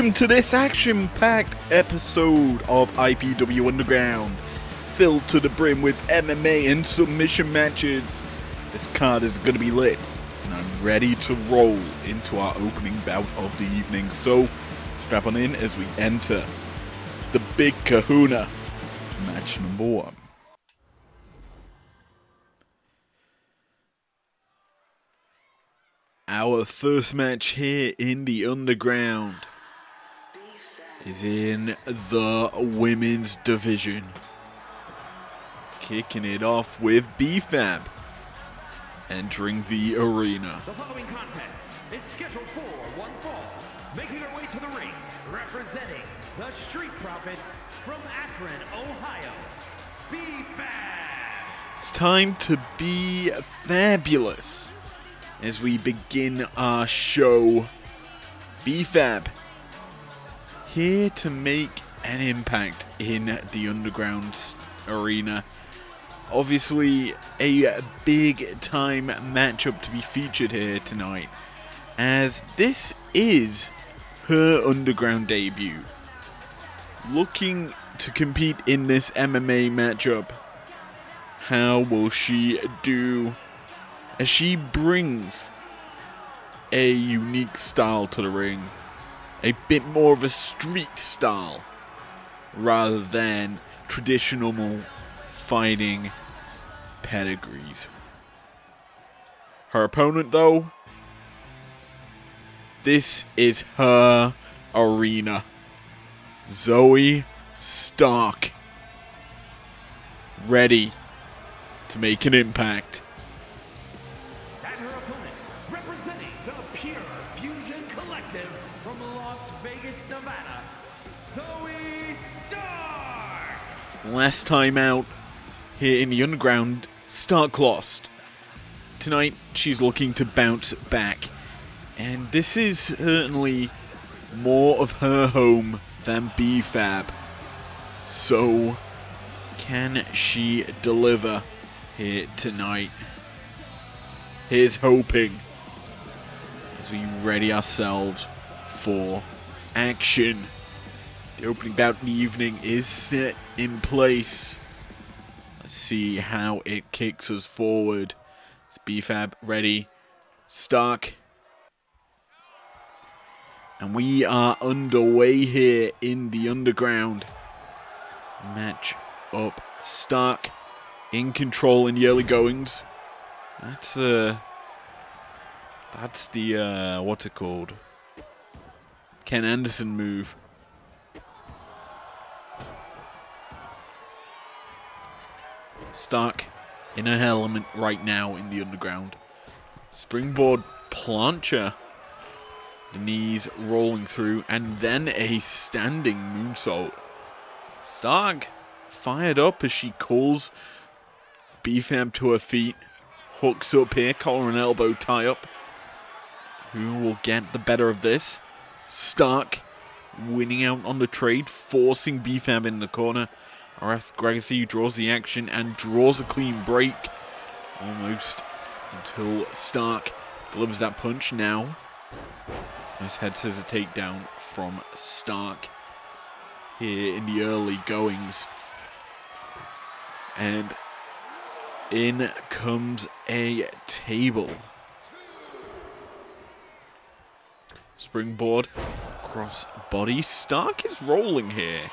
Welcome to this action-packed episode of IPW Underground, filled to the brim with MMA and submission matches. This card is going to be lit, and I'm ready to roll into our opening bout of the evening. So, strap on in as we enter the Big Kahuna, match number 1. Our first match here in the Underground is in the women's division. Kicking it off with BFAB entering the arena. The following contest is scheduled for one fall. Making her way to the ring, representing the Street Profits from Akron, Ohio, BFAB. It's time to be fabulous as we begin our show. BFAB here to make an impact in the Underground arena. Obviously, a big time matchup to be featured here tonight, as this is her Underground debut. Looking to compete in this MMA matchup. How will she do, as she brings a unique style to the ring? A bit more of a street style rather than traditional fighting pedigrees. Her opponent, though, this is her arena. Zoe Stark, ready to make an impact. And her opponent, representing the Pure Fusion Collective from Las Vegas, Nevada, Zoe Stark. Last time out here in the Underground, Stark lost. Tonight, she's looking to bounce back. And this is certainly more of her home than BFAB. So, can she deliver here tonight? Here's hoping as we ready ourselves for action. The opening bout of the evening is set in place. Let's see how it kicks us forward. Is BFAB ready? Stark. And we are underway here in the Underground. Match up. Stark in control in the early goings. That's the what's it called? Ken Anderson move. Stark in her element right now in the Underground. Springboard plancher. The knees rolling through, and then a standing moonsault. Stark fired up as she calls BFAB to her feet. Hooks up here, collar and elbow tie up. Who will get the better of this? Stark winning out on the trade, forcing BFAB in the corner. RF Gregory draws the action and draws a clean break. Almost until Stark delivers that punch now. Nice head scissor takedown from Stark here in the early goings. And in comes a table. Springboard, cross body. Stark is rolling here.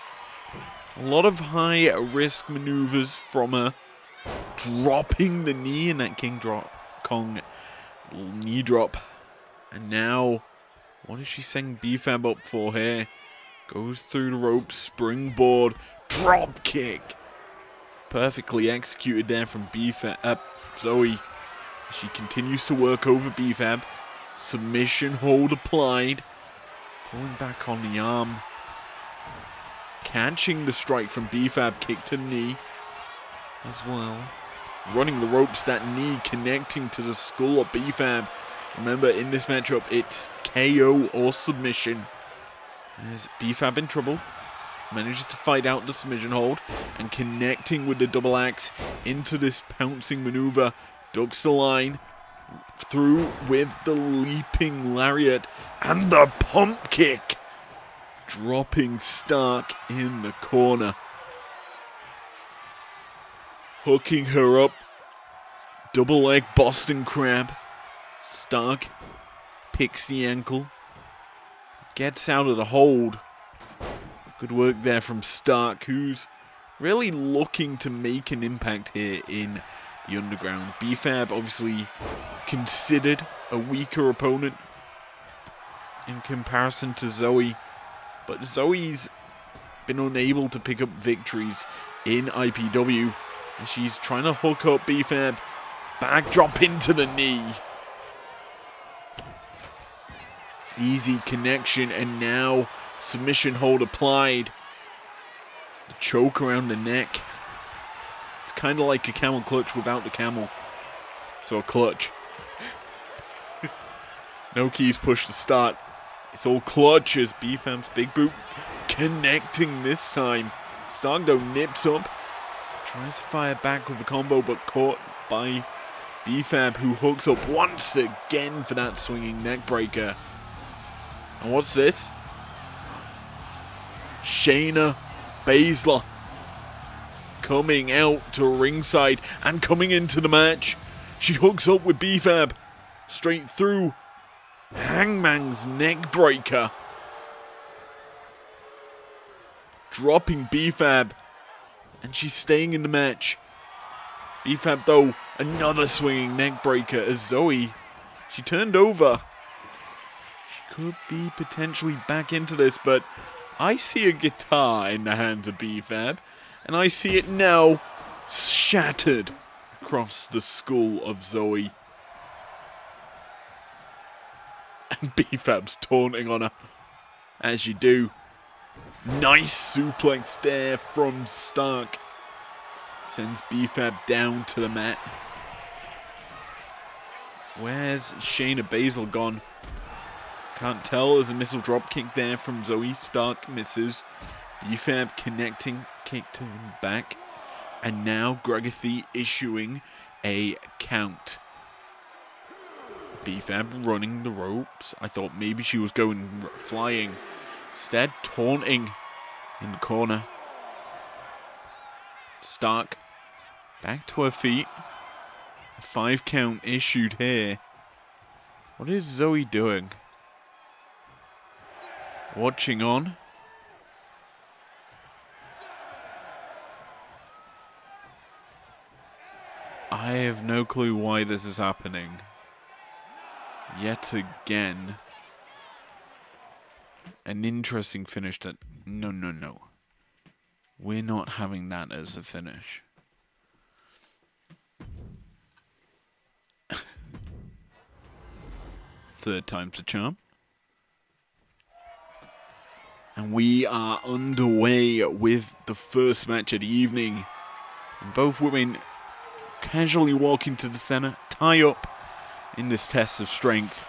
A lot of high risk maneuvers from her. Dropping the knee in that Kong knee drop. And now, what is she setting BFAB up for here? Goes through the ropes, springboard, drop kick. Perfectly executed there from BFAB. Zoe, she continues to work over BFAB. Submission hold applied. Pulling back on the arm. Catching the strike from BFAB, kick to the knee as well. Running the ropes, that knee connecting to the skull of BFAB. Remember, in this matchup, it's KO or submission. There's BFAB in trouble. Manages to fight out the submission hold. And connecting with the double axe into this pouncing maneuver. Ducks the line. Through with the leaping lariat. And the pump kick. dropping Stark in the corner. Hooking her up. Double leg Boston Crab. Stark picks the ankle. Gets out of the hold. Good work there from Stark, who's really looking to make an impact here in the Underground. BFAB obviously considered a weaker opponent in comparison to Zoe, but Zoe's been unable to pick up victories in IPW, and she's trying to hook up BFAB. Backdrop into the knee. Easy connection, and now submission hold applied. The choke around the neck. It's kind of like a camel clutch without the camel. So a clutch. No keys push to start. It's all clutch as BFAB's big boot connecting this time. Stargdo nips up. Tries to fire back with a combo, but caught by BFAB, who hooks up once again for that swinging neck breaker. And what's this? Shayna Baszler coming out to ringside and coming into the match. She hooks up with BFAB straight through Hangman's neck breaker. Dropping BFAB, and she's staying in the match. BFAB though, another swinging neck breaker as Zoe, she turned over. She could be potentially back into this, but I see a guitar in the hands of BFAB, and I see it now shattered across the skull of Zoe. And BFAB's taunting on her, as you do. Nice suplex there from Stark. Sends BFAB down to the mat. Where's Shayna Baszler gone? Can't tell. There's a missile drop kick there from Zoe. Stark misses. BFAB connecting. Kick to him back. And now Gregathy issuing a count. BFAB running the ropes. I thought maybe she was going flying. Instead, taunting in the corner. Stark back to her feet. A 5 count issued here. What is Zoe doing? Watching on. I have no clue why this is happening. Yet again. An interesting finish that... No. We're not having that as a finish. Third time's a charm. And we are underway with the first match of the evening. And both women casually walk into the center, tie up in this test of strength.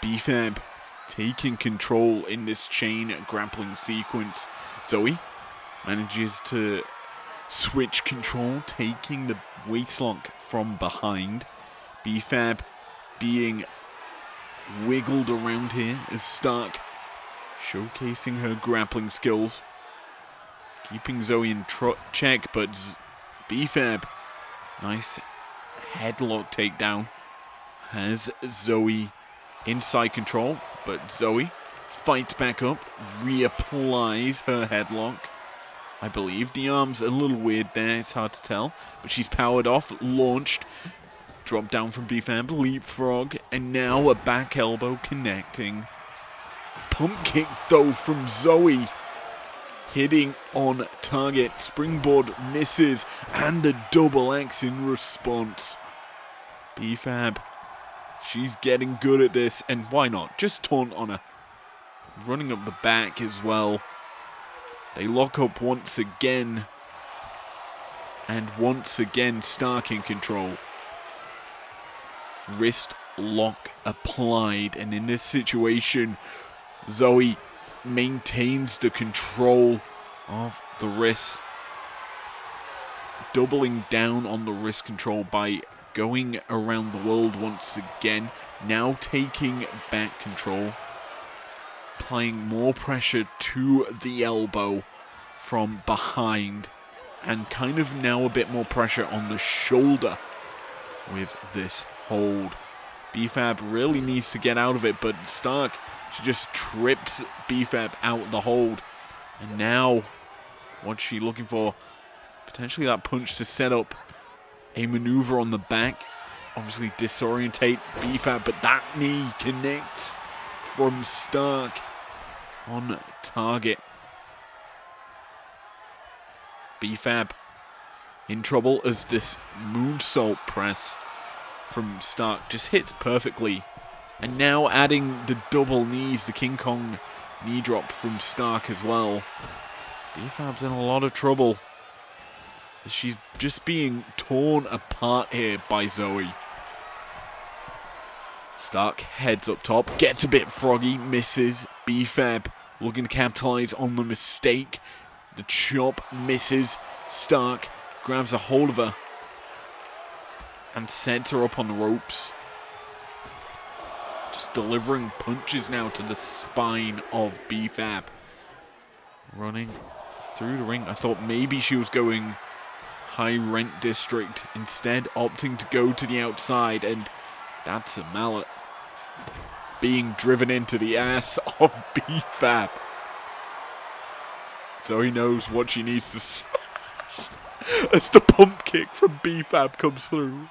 BFAB taking control in this chain grappling sequence. Zoe manages to switch control, taking the waistlock from behind. BFAB being wiggled around here as Stark showcasing her grappling skills. Keeping Zoe in check, but BFAB, nice headlock takedown, has Zoe inside control, but Zoe fights back up, reapplies her headlock. I believe the arm's a little weird there, it's hard to tell, but she's powered off, launched, drop down from BFAB, leapfrog, and now a back elbow connecting. Pump kick though from Zoe, hitting on target. Springboard misses, and a double X in response. BFAB, she's getting good at this, and why not? Just taunt on her. Running up the back as well. They lock up once again. And once again, Stark in control. Wrist lock applied, and in this situation, Zoe maintains the control of the wrist. Doubling down on the wrist control by going around the world once again. Now taking back control. applying more pressure to the elbow from behind, and kind of now a bit more pressure on the shoulder with this hold. BFAB really needs to get out of it, but Stark, she just trips BFAB out the hold. And now, what's she looking for? Potentially that punch to set up a maneuver on the back. Obviously disorientate BFAB, but that knee connects from Stark on target. BFAB in trouble as this moonsault press from Stark just hits perfectly. And now adding the double knees, the King Kong knee drop from Stark as well. BFAB's in a lot of trouble. She's just being torn apart here by Zoe. Stark heads up top, gets a bit froggy, misses. BFAB looking to capitalize on the mistake. The chop misses. Stark grabs a hold of her and sets her up on the ropes. Just delivering punches now to the spine of BFAB. Running through the ring. I thought maybe she was going high rent district. Instead, opting to go to the outside, and that's a mallet being driven into the ass of BFAB. So he knows what she needs to smash as the pump kick from BFAB comes through.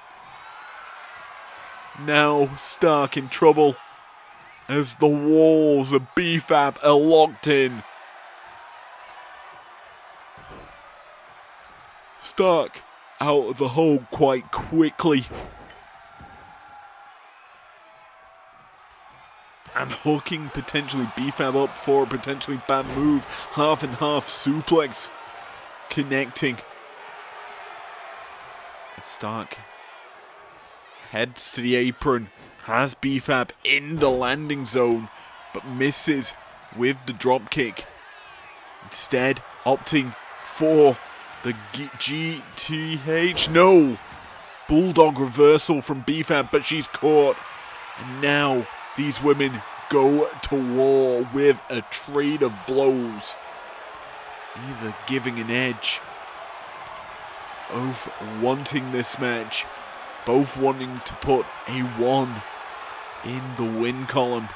Now Stark in trouble as the walls of BFAB are locked in. Stark out of the hold quite quickly. And hooking potentially BFAB up for a potentially bad move. Half and half suplex connecting. Stark heads to the apron. Has BFAB in the landing zone, but misses with the drop kick. Instead, opting for the GTH. No! Bulldog reversal from BFAB, but she's caught. And now these women go to war with a trade of blows. Either giving an edge. Both wanting this match. Both wanting to put a 1 in the win column.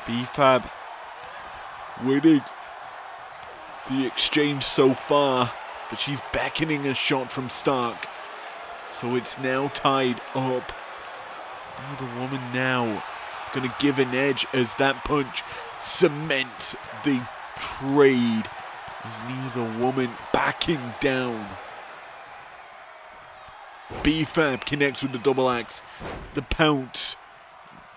BFAB winning the exchange so far, but she's beckoning a shot from Stark. So it's now tied up. Neither woman now going to give an edge as that punch cements the trade. As neither woman backing down. BFAB connects with the double axe. The pounce.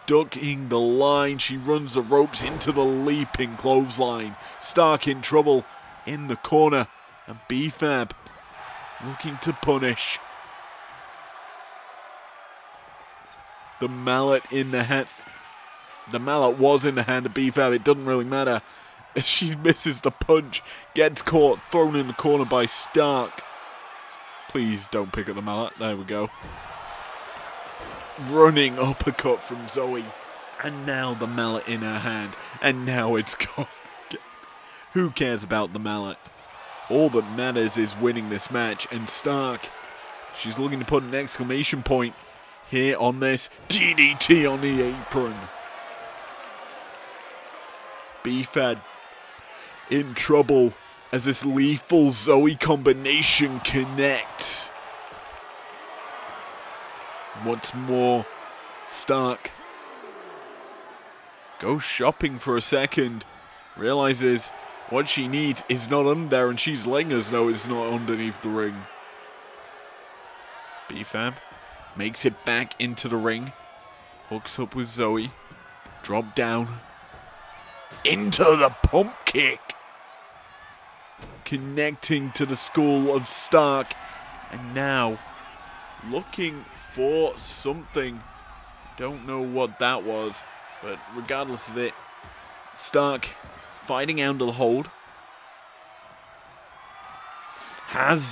Ducking the line. She runs the ropes into the leaping clothesline. Stark in trouble in the corner. And BFAB looking to punish. The mallet in the hand. The mallet was in the hand of BFAB. It doesn't really matter. She misses the punch. Gets caught. Thrown in the corner by Stark. Please don't pick up the mallet. There we go. Running uppercut from Zoe. And now the mallet in her hand. And now it's gone again. Who cares about the mallet? All that matters is winning this match. And Stark, she's looking to put an exclamation point here on this. DDT on the apron. BFAB in trouble as this lethal Zoe combination connects. What's more, Stark goes shopping for a second, realizes what she needs is not under there, and she's letting us know it's not underneath the ring. BFAB makes it back into the ring, hooks up with Zoe, drop down, into the pump kick. Connecting to the skull of Stark. And now looking for something. Don't know what that was. But regardless of it, Stark fighting out of the hold. Has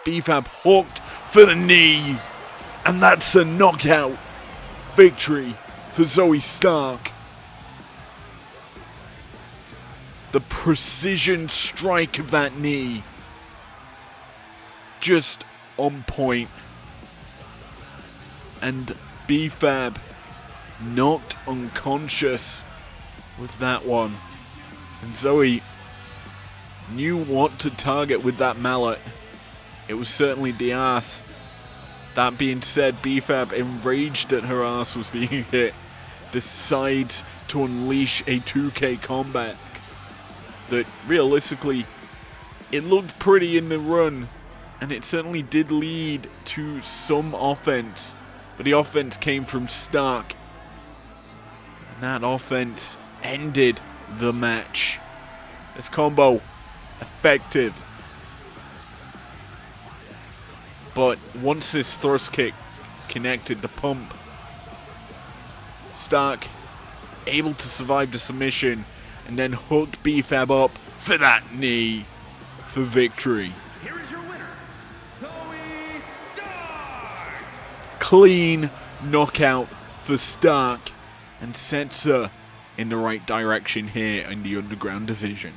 BFAB hooked for the knee. And that's a knockout victory for Zoe Stark. The precision strike of that knee. Just on point. And B-Fab knocked unconscious with that one. And Zoe knew what to target with that mallet. It was certainly the ass. That being said, B-Fab, enraged that her ass was being hit, decides to unleash a 2K comeback that realistically, it looked pretty in the run, and it certainly did lead to some offense, but the offense came from Stark, and that offense ended the match. This combo, effective. But once this thrust kick connected the pump, Stark able to survive the submission and then hooked B-Fab up for that knee for victory. Here is your winner, Zoe Stark. Clean knockout for Stark and sets her in the right direction here in the Underground division.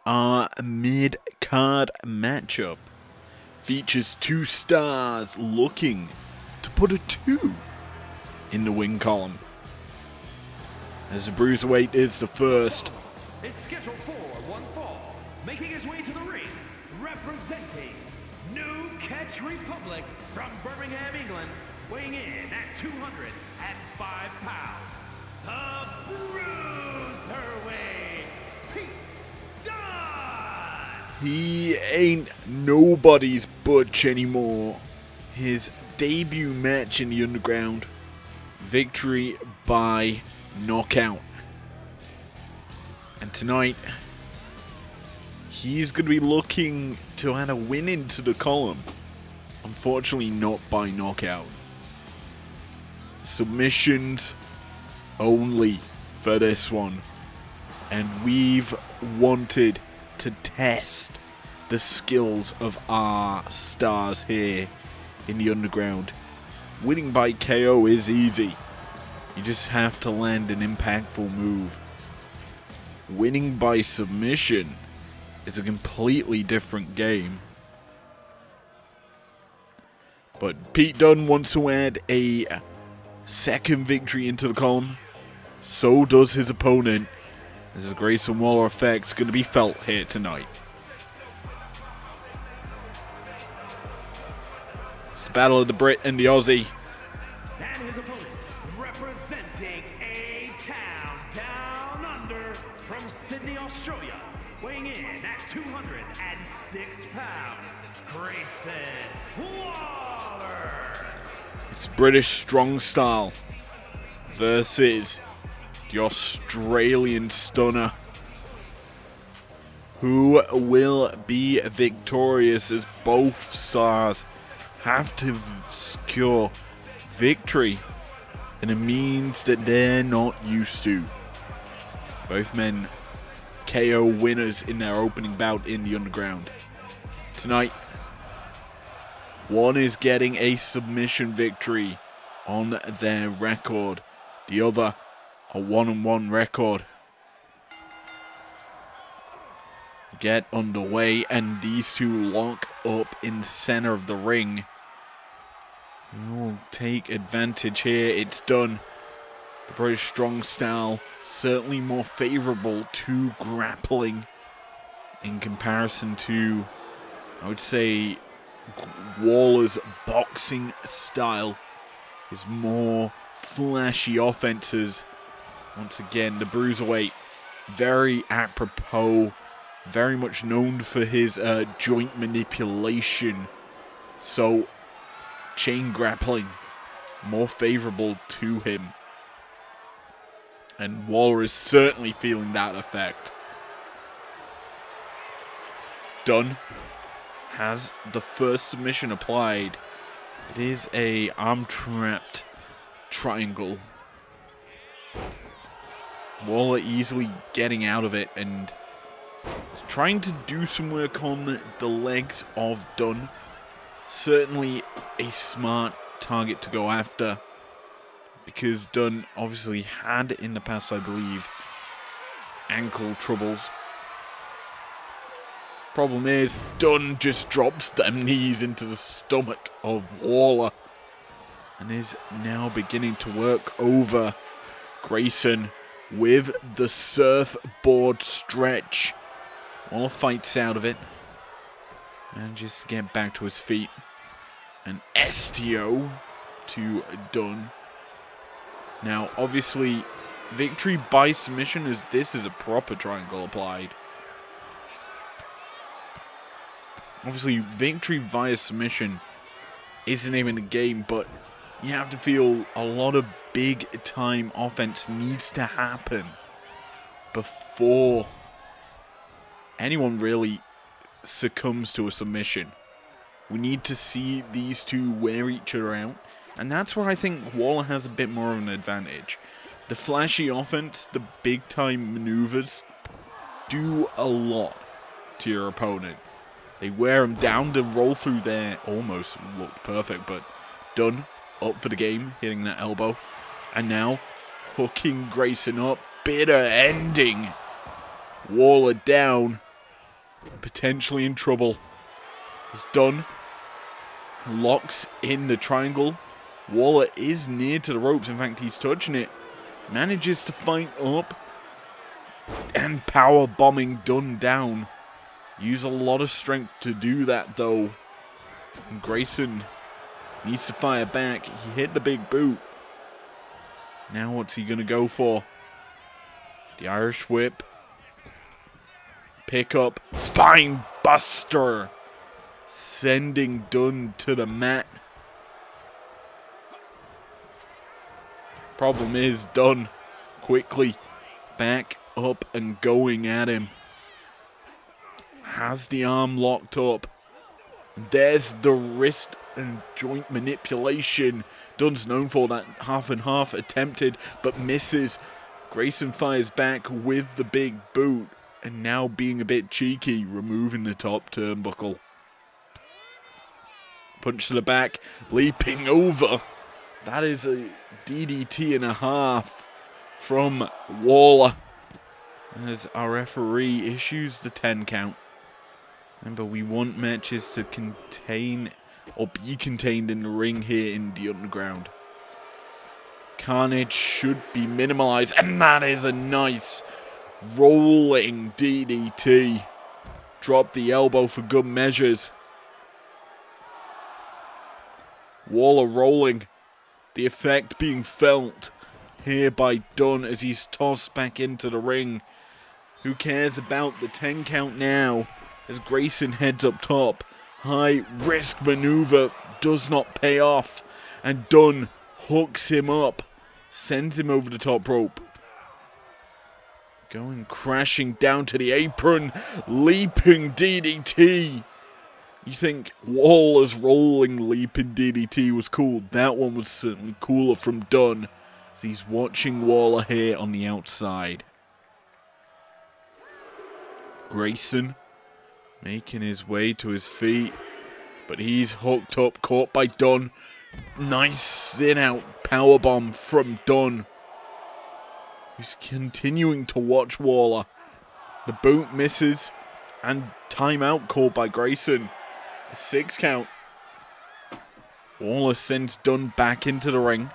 Our mid-card matchup features two stars looking to put a 2 in the win column. As the Bruiserweight is the first. Is scheduled for one fall, making his way to the ring, representing New Catch Republic from Birmingham, England, weighing in at 205 pounds, the Bruiserweight, Pete Dunne. He ain't nobody's butch anymore. His debut match in the Underground, victory by knockout. And tonight, he's going to be looking to add a win into the column. Unfortunately, not by knockout. Submissions only for this one. And we've wanted to test the skills of our stars here in the Underground. Winning by KO is easy. You just have to land an impactful move. Winning by submission is a completely different game. But Pete Dunne wants to add a second victory into the column. So does his opponent. As the Grayson Waller effect's going to be felt here tonight. It's the battle of the Brit and the Aussie. And his opponent, representing a town down under from Sydney, Australia, weighing in at 206 pounds, Grayson Waller. It's British strong style versus the Australian stunner. Who will be victorious as both stars have to secure victory in a means that they're not used to. Both men KO winners in their opening bout in the Underground. Tonight, one is getting a submission victory on their record. The other, a 1-1 record. Get underway, and these two lock up in the center of the ring. We'll take advantage here. It's done. The British strong style certainly more favorable to grappling in comparison to, I would say, Waller's boxing style. His more flashy offenses. Once again, the Bruiserweight, very apropos, very much known for his joint manipulation. So, chain grappling, more favorable to him. And Waller is certainly feeling that effect. Dunne has the first submission applied. It is a arm-trapped triangle. Waller easily getting out of it and He's trying to do some work on the legs of Dunn. Certainly a smart target to go after, because Dunn obviously had in the past, I believe, ankle troubles. Problem is, Dunn just drops them knees into the stomach of Waller and is now beginning to work over Grayson with the surfboard stretch. Waller fights out of it and just get back to his feet. An STO to Dunn. Now, obviously, victory by submission, as this is a proper triangle applied. Obviously, victory via submission is the name of the game, but you have to feel a lot of big-time offense needs to happen before anyone really succumbs to a submission. We need to see these two wear each other out, and that's where I think Waller has a bit more of an advantage. The flashy offense, the big-time maneuvers, do a lot to your opponent. They wear him down. The roll through there almost looked perfect, but Dunn up for the game, hitting that elbow. And now hooking Grayson up. Bitter ending. Waller down. Potentially in trouble. It's Dunn. Locks in the triangle. Waller is near to the ropes. In fact, he's touching it. Manages to fight up. And power bombing Dunn down. Use a lot of strength to do that, though. And Grayson needs to fire back. He hit the big boot. Now what's he going to go for? The Irish whip. Pick up. Spine buster. Sending Dunn to the mat. Problem is, Dunn quickly back up and going at him. Has the arm locked up. There's the wrist and joint manipulation. Dunn's known for that half and half attempted, but misses. Grayson fires back with the big boot, and now being a bit cheeky, removing the top turnbuckle. Punch to the back, leaping over. That is a DDT and a half from Waller, as our referee issues the 10 count. Remember, we want matches to contain or be contained in the ring here in the underground. Carnage should be minimalized, and that is a nice rolling DDT. Drop the elbow for good measures. Waller rolling. The effect being felt here by Dunn as he's tossed back into the ring. Who cares about the 10 count now? As Grayson heads up top. High risk maneuver does not pay off. And Dunn hooks him up. Sends him over the top rope. Going crashing down to the apron. Leaping DDT. You think Waller's rolling leaping DDT was cool. That one was certainly cooler from Dunn. As he's watching Waller here on the outside. Grayson making his way to his feet, but he's hooked up, caught by Dunn. Nice sit-out powerbomb from Dunn, who's continuing to watch Waller. The boot misses, and timeout called by Grayson. A 6 count. Waller sends Dunn back into the ring.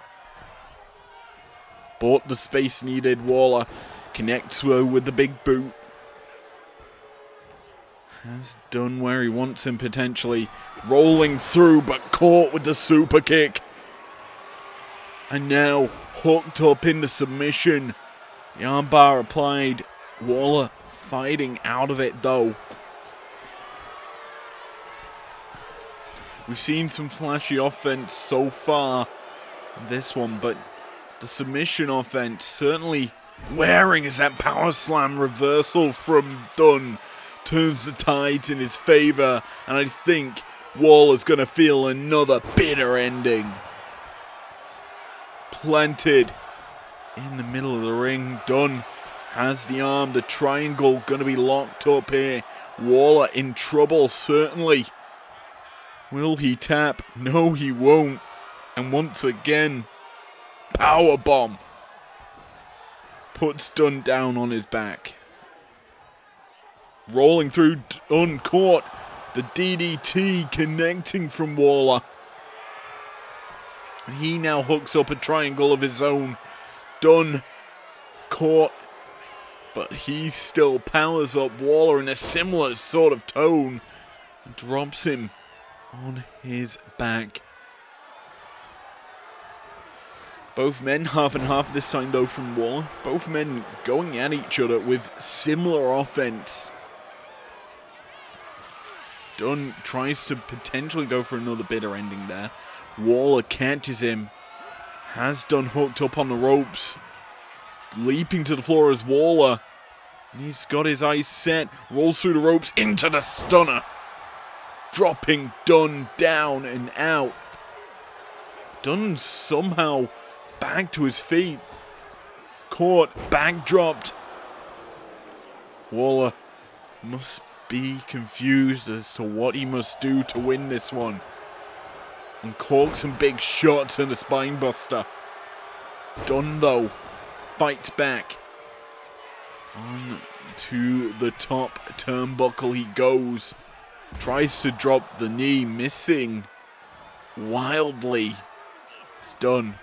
Bought the space needed. Waller connects with the big boot. Has Dunn where he wants him potentially. Rolling through, but caught with the super kick. And now hooked up in the submission. The armbar applied. Waller fighting out of it though. We've seen some flashy offense so far in this one, but the submission offense certainly wearing as that power slam reversal from Dunn turns the tides in his favor, and I think Waller's going to feel another bitter ending. Planted in the middle of the ring. Dunn has the arm. The triangle going to be locked up here. Waller in trouble, certainly. Will he tap? No, he won't. And once again, power bomb. Puts Dunn down on his back. Rolling through, Dunn caught. The DDT connecting from Waller. And he now hooks up a triangle of his own. Dunn caught, but he still powers up Waller in a similar sort of tone and drops him on his back. Both men half and half this time though from Waller. Both men going at each other with similar offense. Dunn tries to potentially go for another bitter ending there. Waller catches him. Has Dunn hooked up on the ropes. Leaping to the floor as Waller. And he's got his eyes set. Rolls through the ropes into the stunner. Dropping Dunn down and out. Dunn somehow back to his feet. Caught. Back dropped. Waller must be confused as to what he must do to win this one. And corks some big shots and a spine buster. Dunn though fights back. On to the top turnbuckle he goes. Tries to drop the knee, missing wildly. It's done.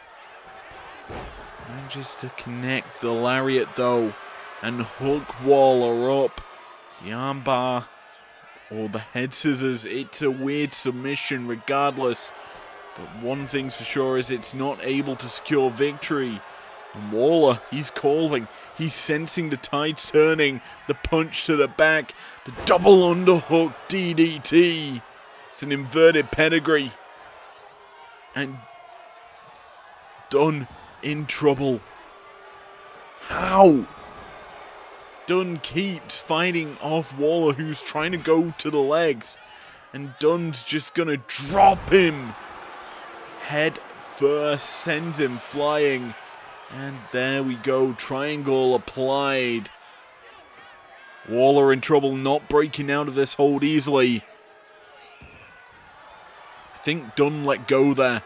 Manages to connect the lariat though and hook Waller up. The armbar or the head scissors, it's a weird submission regardless. But one thing's for sure is it's not able to secure victory. And Waller, he's calling. He's sensing the tides turning. The punch to the back. The double underhook DDT. It's an inverted pedigree. And Dunn in trouble. How? Dunn keeps fighting off Waller, who's trying to go to the legs. And Dunn's just going to drop him. Head first, sends him flying. And there we go, triangle applied. Waller in trouble, not breaking out of this hold easily. I think Dunn let go there.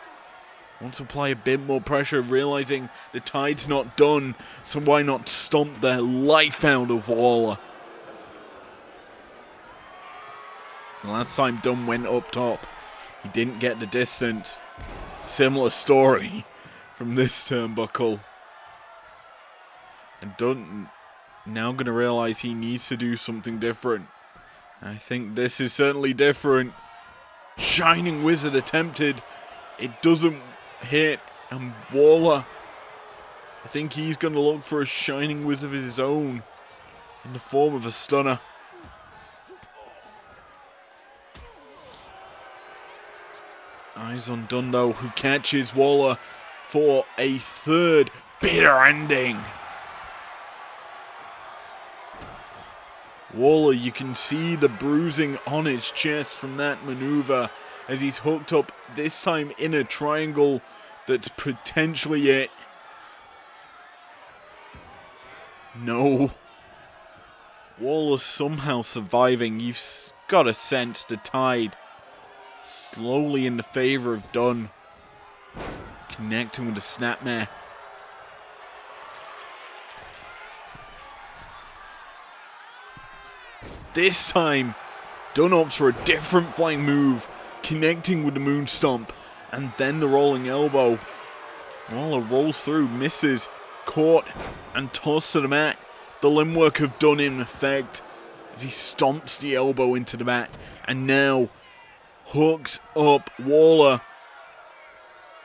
Wants to apply a bit more pressure, realizing the tide's not done, so why not stomp the life out of Waller? And last time Dunn went up top, he didn't get the distance. Similar story from this turnbuckle. And Dunn now going to realize he needs to do something different. I think this is certainly different. Shining Wizard attempted. It doesn't hit. And Waller, I think he's going to look for a Shining Wizard of his own in the form of a stunner. Eyes on Dunn though, who catches Waller for a third bitter ending. Waller, you can see the bruising on his chest from that maneuver as he's hooked up, this time in a triangle that's potentially it. No. Waller's somehow surviving. You've got to sense the tide slowly in the favor of Dunn. Connecting with the snapmare. This time, Dunn opts for a different flying move, connecting with the moon stomp, and then the rolling elbow. Waller rolls through, misses, caught, and tossed to the mat. The limb work of Dunn in effect as he stomps the elbow into the mat, and now hooks up Waller.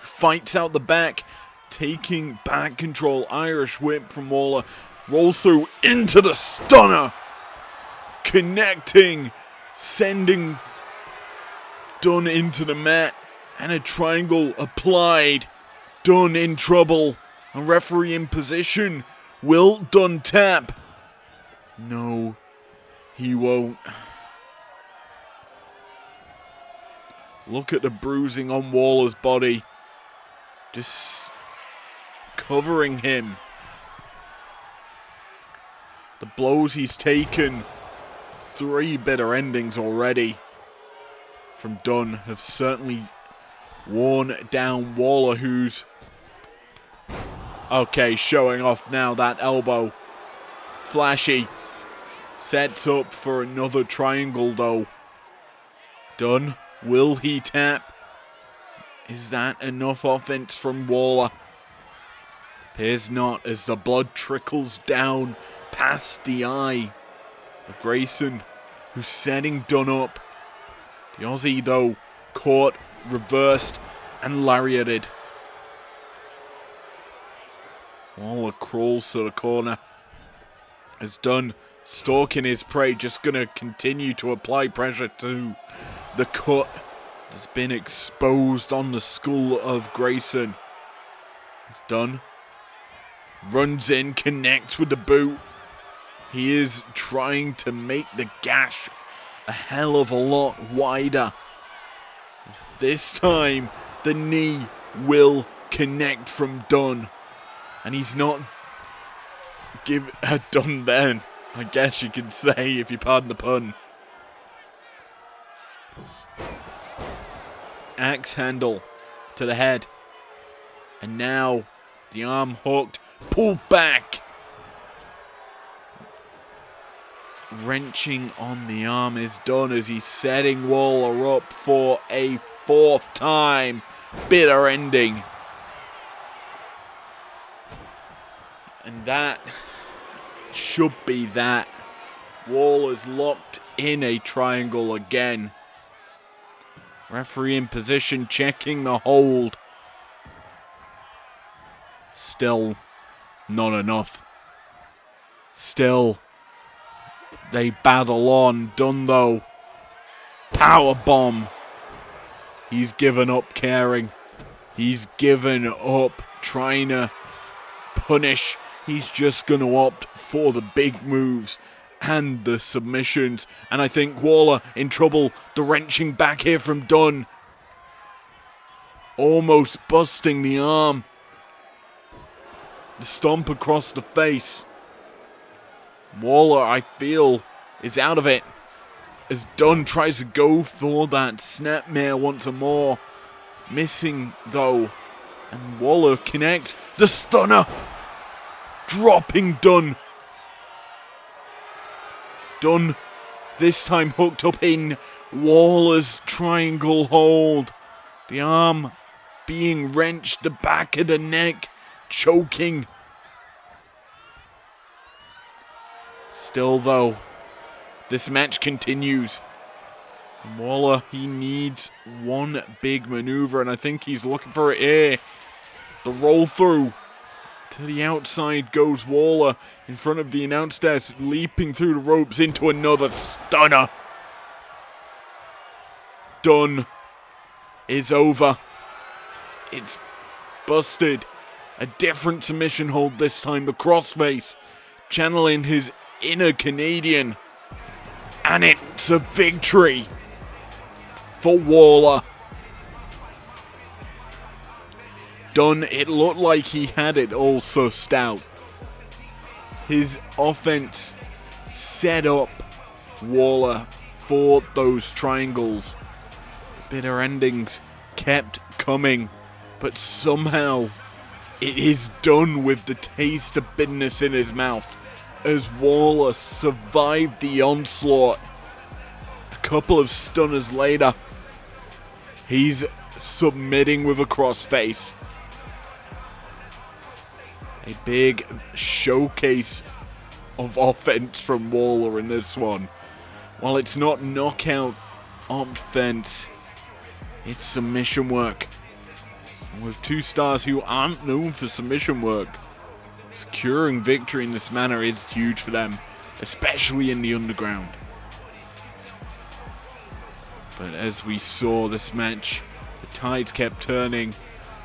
Fights out the back, taking back control. Irish whip from Waller, rolls through into the stunner. Connecting, sending Dunn into the mat, and a triangle applied. Dunn in trouble. A referee in position. Will Dunn tap? No, he won't. Look at the bruising on Waller's body. Just covering him. The blows he's taken, 3 bitter endings already from Dunn, have certainly worn down Waller, who's okay, showing off now that elbow. Flashy. Sets up for another triangle though. Dunn, will he tap? Is that enough offense from Waller? Appears not, as the blood trickles down past the eye of Grayson, who's setting Dunn up. The Aussie though, caught, reversed, and lariated. Waller crawls to the corner as Dunn, stalking his prey, just going to continue to apply pressure to the cut that's been exposed on the skull of Grayson. As Dunn runs in, connects with the boot. He is trying to make the gash a hell of a lot wider. As this time, the knee will connect from Dunn. And he's not done then, I guess you could say, if you pardon the pun. Axe handle to the head. And now the arm hooked, pulled back. Wrenching on the arm is done as he's setting Waller up for a 4th time. Bitter ending. And that should be that. Waller's locked in a triangle again. Referee in position, checking the hold. Still not enough. Still, they battle on. Dunn though, power bomb. He's given up caring. He's given up trying to punish. He's just going to opt for the big moves and the submissions. And I think Waller in trouble. The wrenching back here from Dunn. Almost busting the arm. The stomp across the face. Waller, I feel, is out of it. As Dunn tries to go for that snapmare once more. Missing though. And Waller connects. The stunner. Dropping Dunn. Dunn this time hooked up in Waller's triangle hold. The arm being wrenched, the back of the neck choking. Still though, this match continues. And Waller, he needs one big maneuver, and I think he's looking for it here. The roll through. To the outside goes Waller in front of the announce desk, leaping through the ropes into another stunner. Dunn is over. It's busted. A different submission hold this time, the crossface, channeling his inner Canadian. And it's a victory for Waller. Dunn, it looked like he had it all sussed out. His offense set up Waller for those triangles. The bitter endings kept coming, but somehow it is done with the taste of bitterness in his mouth as Waller survived the onslaught. A couple of stunners later, he's submitting with a crossface. A big showcase of offense from Waller in this one. While it's not knockout offense, it's submission work. And with 2 stars who aren't known for submission work, securing victory in this manner is huge for them, especially in the underground. But as we saw this match, the tides kept turning.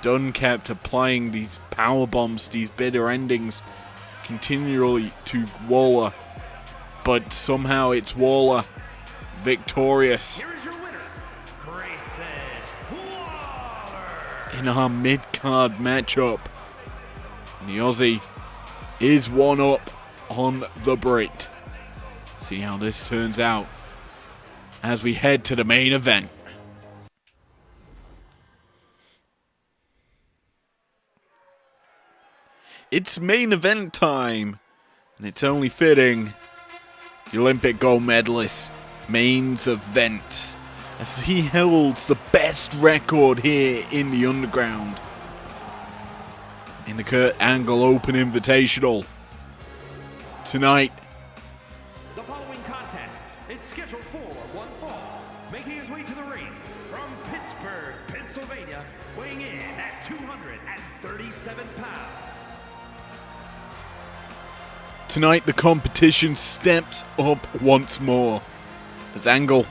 Dunn kept applying these power bombs, these bitter endings, continually to Waller. But somehow it's Waller victorious. Here is your winner, Grayson Waller. In our mid-card matchup. And the Aussie is one up on the Brit. See how this turns out as we head to the main event. It's main event time, and it's only fitting the Olympic gold medalist mains event, as he holds the best record here in the underground in the Kurt Angle Open Invitational. Tonight, The following contest is scheduled for one fall, making his way to the ring from Pittsburgh, Pennsylvania, weighing in at 237 pounds. Tonight the competition steps up once more as Angle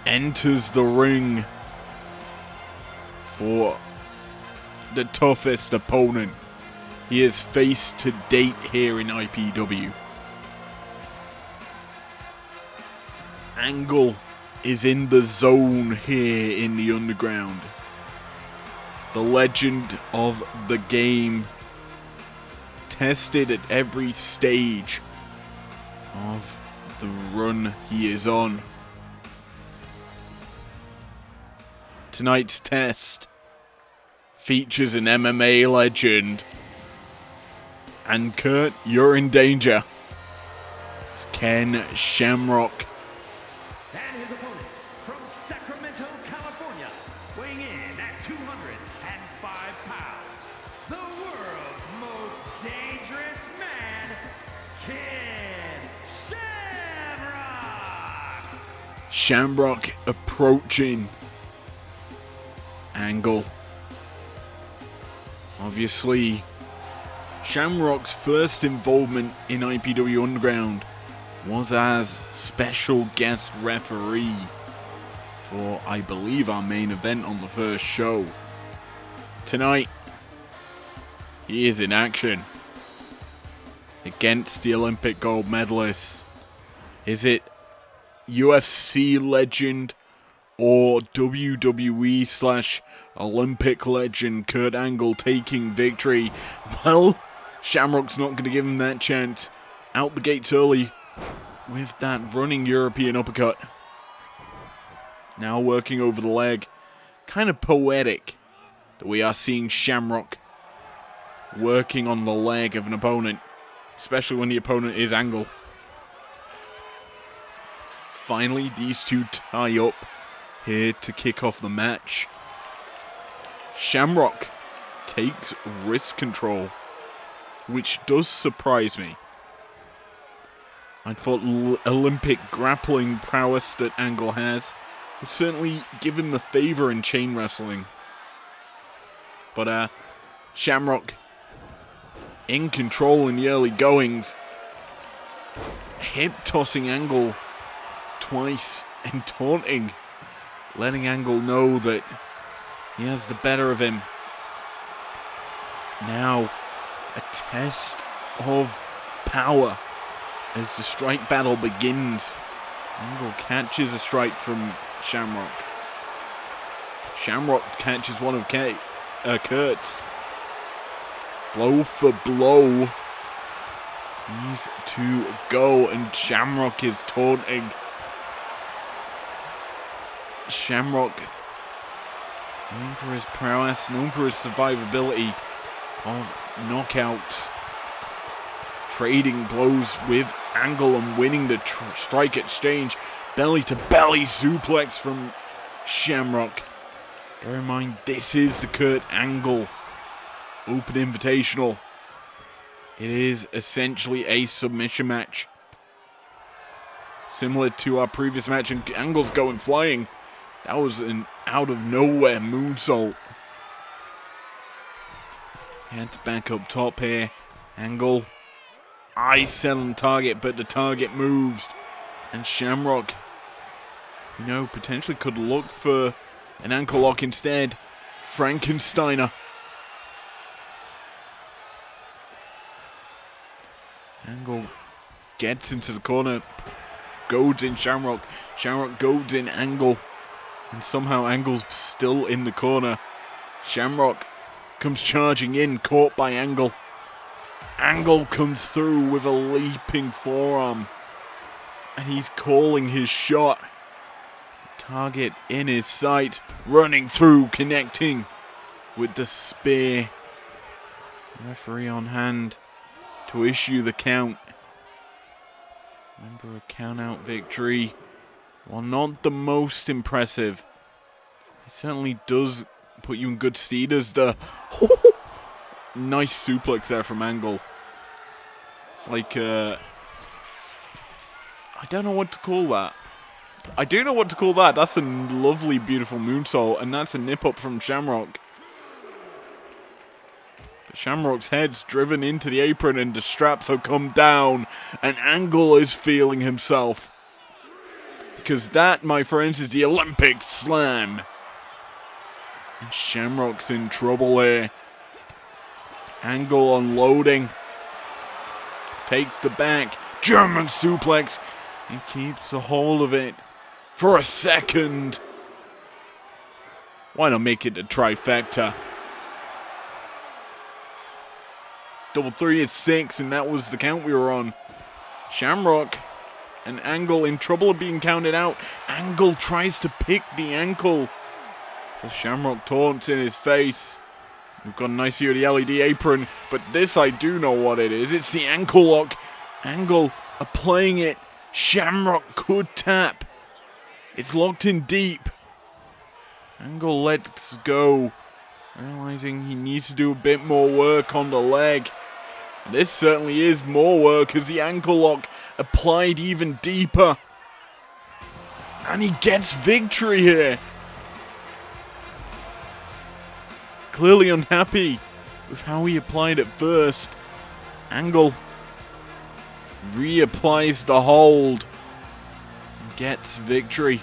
enters the ring for the toughest opponent he has faced to date here in IPW. Angle is in the zone here in the underground. The legend of the game, tested at every stage of the run he is on. Tonight's test features an MMA legend. And Kurt, you're in danger. It's Ken Shamrock. And his opponent from Sacramento, California, weighing in at 205 pounds, the world's most dangerous man, Ken Shamrock. Shamrock approaching Angle. Obviously, Shamrock's first involvement in IPW Underground was as special guest referee for, I believe, our main event on the first show. Tonight, he is in action against the Olympic gold medalist. Is it UFC legend or WWE/Olympic legend Kurt Angle taking victory? Well, Shamrock's not going to give him that chance. Out the gates early with that running European uppercut. Now working over the leg. Kind of poetic that we are seeing Shamrock working on the leg of an opponent, especially when the opponent is Angle. Finally, these two tie up here to kick off the match. Shamrock takes wrist control, which does surprise me. I thought Olympic grappling prowess that Angle has would certainly give him a favor in chain wrestling. But Shamrock in control in the early goings, hip tossing Angle twice and taunting, letting Angle know that he has the better of him. Now, a test of power as the strike battle begins. Angle catches a strike from Shamrock. Shamrock catches one of Kurt's. Blow for blow. These two go, and Shamrock is taunting. Shamrock, known for his prowess, known for his survivability of knockouts, trading blows with Angle and winning the strike exchange. Belly to belly suplex from Shamrock. Bear in mind, this is the Kurt Angle Open Invitational. It is essentially a submission match, similar to our previous match, and Angle's going flying. That was an out of nowhere moonsault. Had to back up top here. Angle, eyes set on target, but the target moves. And Shamrock, potentially could look for an ankle lock instead. Frankensteiner. Angle gets into the corner, goads in Shamrock. Shamrock goads in Angle. And somehow Angle's still in the corner. Shamrock comes charging in, caught by Angle. Angle comes through with a leaping forearm. And he's calling his shot. Target in his sight. Running through, connecting with the spear. Referee on hand to issue the count. Remember, a count-out victory, while not the most impressive, it certainly does put you in good stead as the nice suplex there from Angle. It's like, I don't know what to call that. I do know what to call that. That's a lovely, beautiful moonsault, and that's a nip-up from Shamrock. But Shamrock's head's driven into the apron, and the straps have come down, and Angle is feeling himself. Because that, my friends, is the Olympic Slam. And Shamrock's in trouble here. Angle unloading. Takes the back. German suplex. He keeps a hold of it for a second. Why not make it a trifecta? Double 3 is 6, and that was the count we were on. Shamrock and Angle in trouble of being counted out. Angle tries to pick the ankle. So Shamrock taunts in his face. We've got a nice view of the LED apron, but this I do know what it is. It's the ankle lock. Angle applying it. Shamrock could tap. It's locked in deep. Angle lets go, realizing he needs to do a bit more work on the leg. This certainly is more work as the ankle lock applied even deeper. And he gets victory here. Clearly unhappy with how he applied it first. Angle reapplies the hold and gets victory.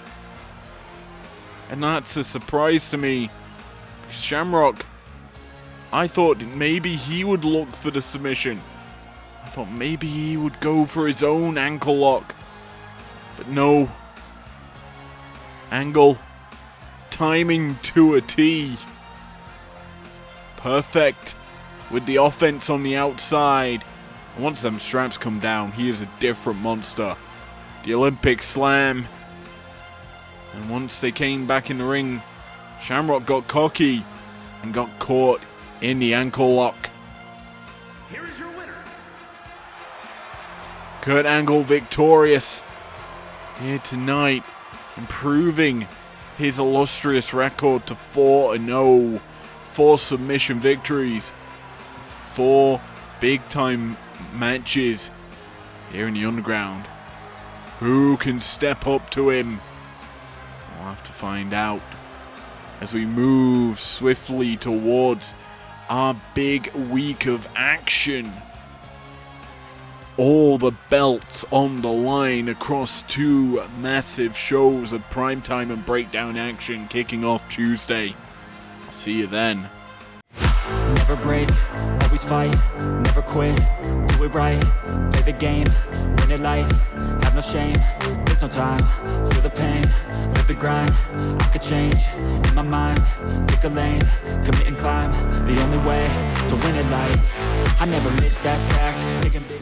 And that's a surprise to me. Shamrock, I thought maybe he would look for the submission. I thought maybe he would go for his own ankle lock. But no. Angle timing to a T. Perfect with the offense on the outside. And once them straps come down, he is a different monster. The Olympic Slam. And once they came back in the ring, Shamrock got cocky and got caught in the ankle lock. Here is your winner. Kurt Angle victorious here tonight, improving his illustrious record to 4-0. 4 submission victories, 4 big-time matches here in the Underground. Who can step up to him? We'll have to find out as we move swiftly towards our big week of action. All the belts on the line across 2 massive shows of primetime and breakdown action kicking off Tuesday. I'll see you then. Never break, always fight, never quit, do it right, play the game, win it life, have no shame, there's no time, feel the pain, live the grind, I could change, in my mind, pick a lane, commit and climb, the only way to win it life, I never miss, that's fact, taking big